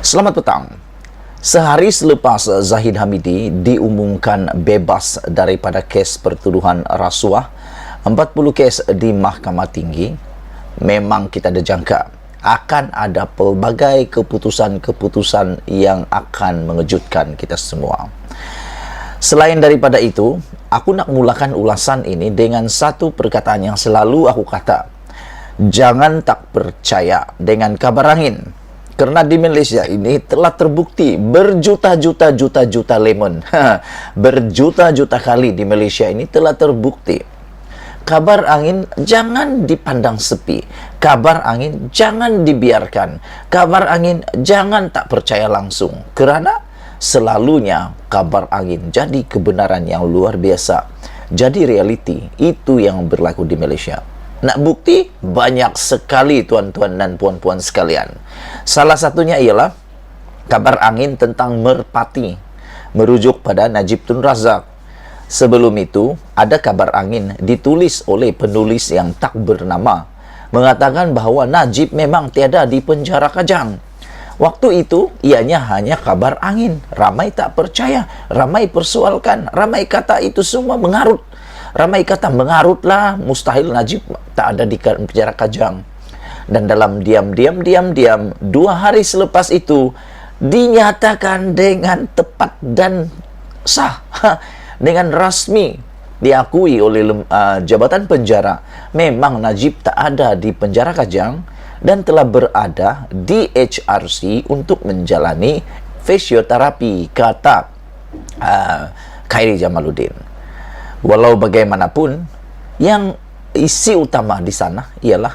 Selamat petang. Sehari selepas Zahid Hamidi diumumkan bebas daripada kes pertuduhan rasuah, 40 kes di Mahkamah Tinggi, memang kita ada jangka akan ada pelbagai keputusan-keputusan yang akan mengejutkan kita semua. Selain daripada itu, aku nak mulakan ulasan ini dengan satu perkataan yang selalu aku kata. Jangan tak percaya dengan kabar angin. Karena di Malaysia ini telah terbukti berjuta-juta lemon. Berjuta-juta kali di Malaysia ini telah terbukti. Kabar angin jangan dipandang sepi. Kabar angin jangan dibiarkan. Kabar angin jangan tak percaya langsung. Kerana selalunya kabar angin jadi kebenaran yang luar biasa. Jadi realiti. Itu yang berlaku di Malaysia. Nak bukti? Banyak sekali tuan-tuan dan puan-puan sekalian. Salah satunya ialah kabar angin tentang merpati, merujuk pada Najib Tun Razak. Sebelum itu, ada kabar angin ditulis oleh penulis yang tak bernama, mengatakan bahawa Najib memang tiada di penjara Kajang. Waktu itu, ianya hanya kabar angin. Ramai tak percaya, ramai persoalkan, ramai kata itu semua mengarut. Ramai kata mengarutlah, mustahil Najib tak ada di penjara Kajang. Dan dalam diam, 2 hari selepas itu dinyatakan dengan tepat dan sah, dengan rasmi diakui oleh Jabatan Penjara, memang Najib tak ada di penjara Kajang dan telah berada di HRC untuk menjalani fisioterapi, kata Khairi Jamaluddin. Walau bagaimanapun, yang isi utama di sana ialah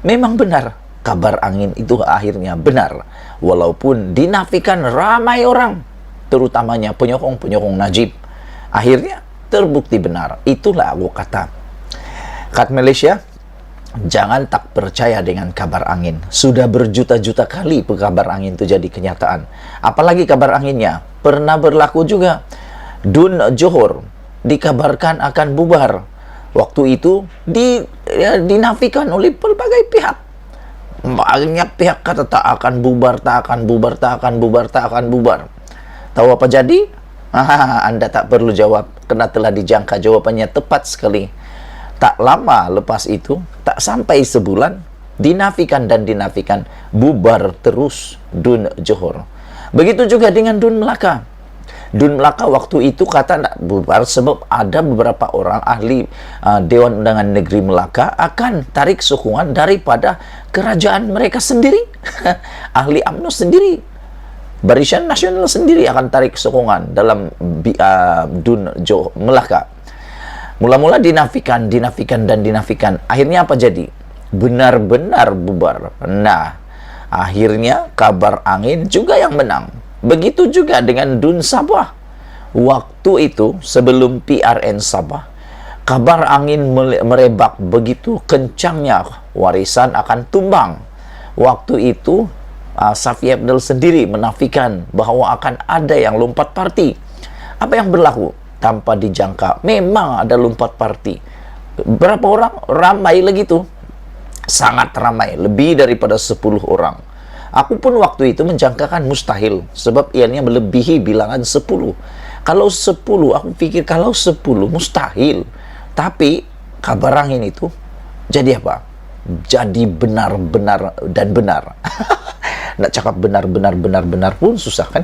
memang benar kabar angin itu akhirnya benar, walaupun dinafikan ramai orang, terutamanya penyokong-penyokong Najib. Akhirnya terbukti benar. Itulah aku kata. Kat Malaysia, jangan tak percaya dengan kabar angin. Sudah berjuta-juta kali kabar angin itu jadi kenyataan. Apalagi kabar anginnya pernah berlaku juga. Dun Johor dikabarkan akan bubar. Waktu itu dinafikan oleh pelbagai pihak. Banyak pihak kata tak akan bubar, tak akan bubar, tak akan bubar, tak akan bubar. Tahu apa jadi? Anda tak perlu jawab, kerana telah dijangka jawapannya tepat sekali. Tak lama lepas itu, tak sampai sebulan, dinafikan dan dinafikan, bubar terus Dun Johor. Begitu juga dengan Dun Melaka. Dun Melaka waktu itu kata nak bubar sebab ada beberapa orang ahli Dewan Undangan Negeri Melaka akan tarik sokongan daripada kerajaan mereka sendiri. Ahli UMNO sendiri, Barisan Nasional sendiri akan tarik sokongan dalam Dun Johor Melaka. Mula-mula dinafikan. Akhirnya apa jadi? Benar-benar bubar. Nah, akhirnya kabar angin juga yang menang. Begitu juga dengan Dun Sabah. Waktu itu, sebelum PRN Sabah, kabar angin merebak begitu kencangnya, warisan akan tumbang. Waktu itu, Safi Abdul sendiri menafikan bahawa akan ada yang lompat parti. Apa yang berlaku? Tanpa dijangka, memang ada lompat parti. Berapa orang? Ramai lagi tu. Sangat ramai. Lebih daripada 10 orang. Aku pun waktu itu menjangkakan mustahil, sebab ianya melebihi bilangan 10. Kalau 10, aku fikir kalau 10 mustahil. Tapi kabar angin itu jadi apa? Jadi benar-benar dan benar. Nak cakap benar-benar pun susah kan?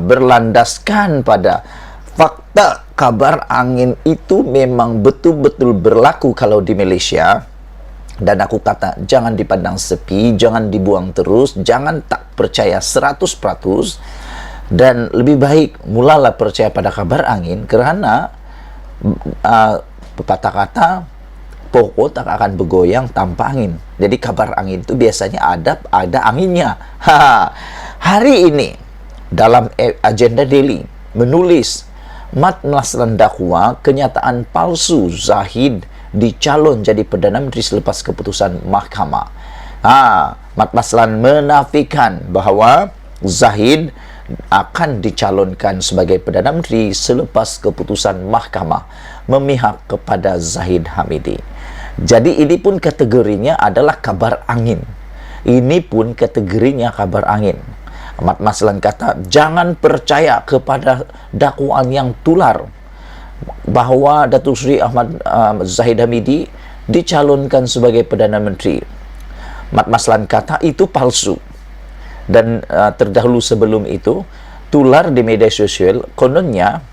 Berlandaskan pada fakta kabar angin itu memang betul-betul berlaku kalau di Malaysia. Dan aku kata, jangan dipandang sepi, jangan dibuang terus, jangan tak percaya 100%, dan lebih baik mulalah percaya pada kabar angin, kerana kata-kata pokok tak akan bergoyang tanpa angin. Jadi kabar angin itu biasanya ada anginnya. Hari ini dalam agenda daily menulis Mat Maslan dakwa kenyataan palsu Zahid dicalon jadi Perdana Menteri selepas keputusan mahkamah. Mat Maslan menafikan bahawa Zahid akan dicalonkan sebagai Perdana Menteri selepas keputusan mahkamah memihak kepada Zahid Hamidi. Jadi ini pun kategorinya adalah kabar angin. Ini pun kategorinya kabar angin. Ahmad Maslan kata, jangan percaya kepada dakwaan yang tular bahawa Datuk Seri Zahid Hamidi dicalonkan sebagai Perdana Menteri. Ahmad Maslan kata itu palsu. Dan terdahulu sebelum itu, tular di media sosial, kononnya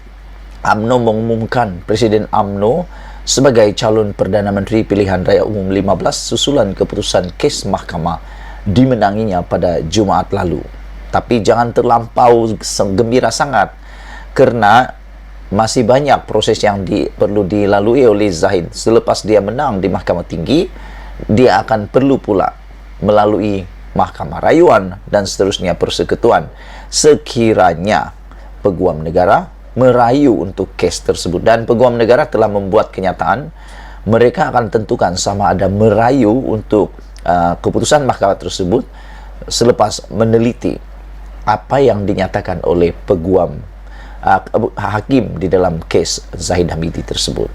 UMNO mengumumkan Presiden UMNO sebagai calon Perdana Menteri pilihan raya umum 15 susulan keputusan kes mahkamah dimenanginya pada Jumaat lalu. Tapi jangan terlampau gembira sangat, kerana masih banyak proses yang perlu dilalui oleh Zahid. Selepas dia menang di Mahkamah Tinggi, dia akan perlu pula melalui Mahkamah Rayuan dan seterusnya persekutuan. Sekiranya Peguam Negara merayu untuk kes tersebut, dan Peguam Negara telah membuat kenyataan, mereka akan tentukan sama ada merayu untuk keputusan mahkamah tersebut selepas meneliti apa yang dinyatakan oleh peguam hakim di dalam kes Zahid Hamidi tersebut.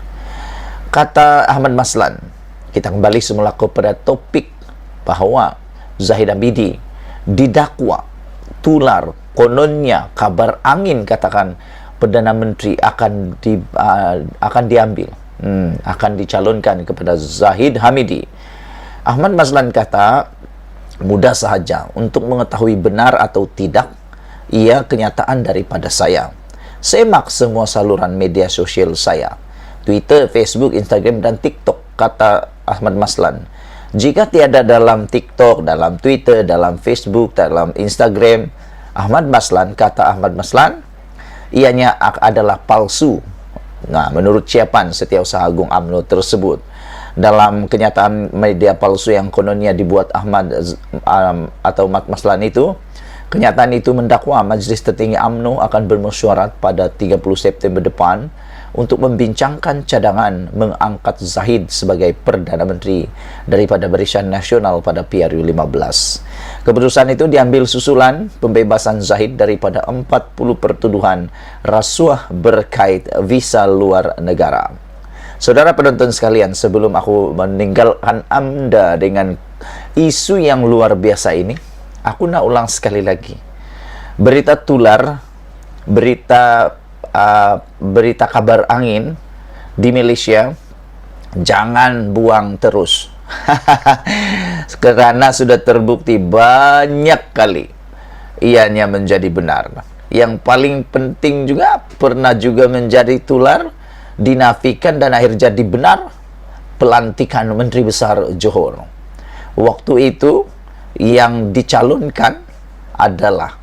Kata Ahmad Maslan, kita kembali semula kepada topik bahawa Zahid Hamidi didakwa tular, kononnya kabar angin katakan Perdana Menteri akan diambil, akan dicalonkan kepada Zahid Hamidi. Ahmad Maslan kata, mudah sahaja untuk mengetahui benar atau tidak, ia kenyataan daripada saya. Semak semua saluran media sosial saya, Twitter, Facebook, Instagram, dan TikTok, kata Ahmad Maslan. Jika tiada dalam TikTok, dalam Twitter, dalam Facebook, dalam Instagram, Ahmad Maslan, kata Ahmad Maslan, ianya adalah palsu. Nah, menurut siapan Setiausaha Agung UMNO tersebut. Dalam kenyataan media palsu yang kononnya dibuat Ahmad Maslan itu, kenyataan itu mendakwa Majlis Tertinggi UMNO akan bermesyuarat pada 30 September depan untuk membincangkan cadangan mengangkat Zahid sebagai Perdana Menteri daripada Barisan Nasional pada PRU 15. Keputusan itu diambil susulan pembebasan Zahid daripada 40 pertuduhan rasuah berkait visa luar negara. Saudara penonton sekalian, sebelum aku meninggalkan Anda dengan isu yang luar biasa ini, aku nak ulang sekali lagi. Berita tular, berita kabar angin di Malaysia, jangan buang terus. Kerana sudah terbukti banyak kali ianya menjadi benar. Yang paling penting juga, pernah juga menjadi tular, dinafikan dan akhir jadi benar, pelantikan Menteri Besar Johor. Waktu itu yang dicalonkan adalah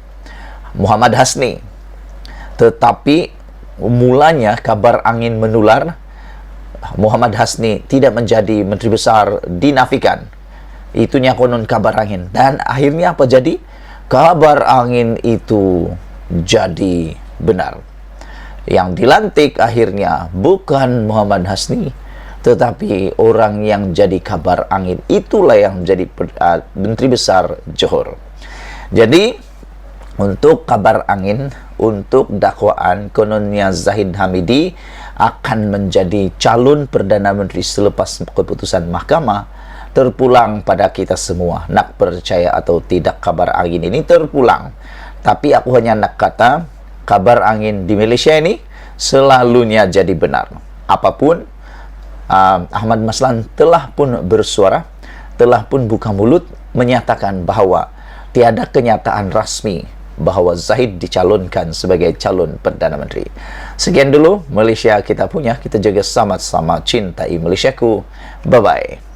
Muhammad Hasni, tetapi mulanya kabar angin menular, Muhammad Hasni tidak menjadi Menteri Besar, dinafikan. Itunya konon kabar angin. Dan akhirnya apa jadi? Kabar angin itu jadi benar. Yang dilantik akhirnya bukan Muhammad Hasni, tetapi orang yang jadi kabar angin itulah yang menjadi Menteri Besar Johor. Jadi untuk kabar angin, untuk dakwaan kononnya Zahid Hamidi akan menjadi calon Perdana Menteri selepas keputusan mahkamah, terpulang pada kita semua. Nak percaya atau tidak kabar angin ini terpulang. Tapi aku hanya nak kata, kabar angin di Malaysia ini selalunya jadi benar. Apapun, Ahmad Maslan telah pun bersuara, telah pun buka mulut menyatakan bahawa tiada kenyataan rasmi bahawa Zahid dicalonkan sebagai calon Perdana Menteri. Sekian dulu Malaysia kita punya. Kita jaga sama-sama cintai Malaysiaku. Bye-bye.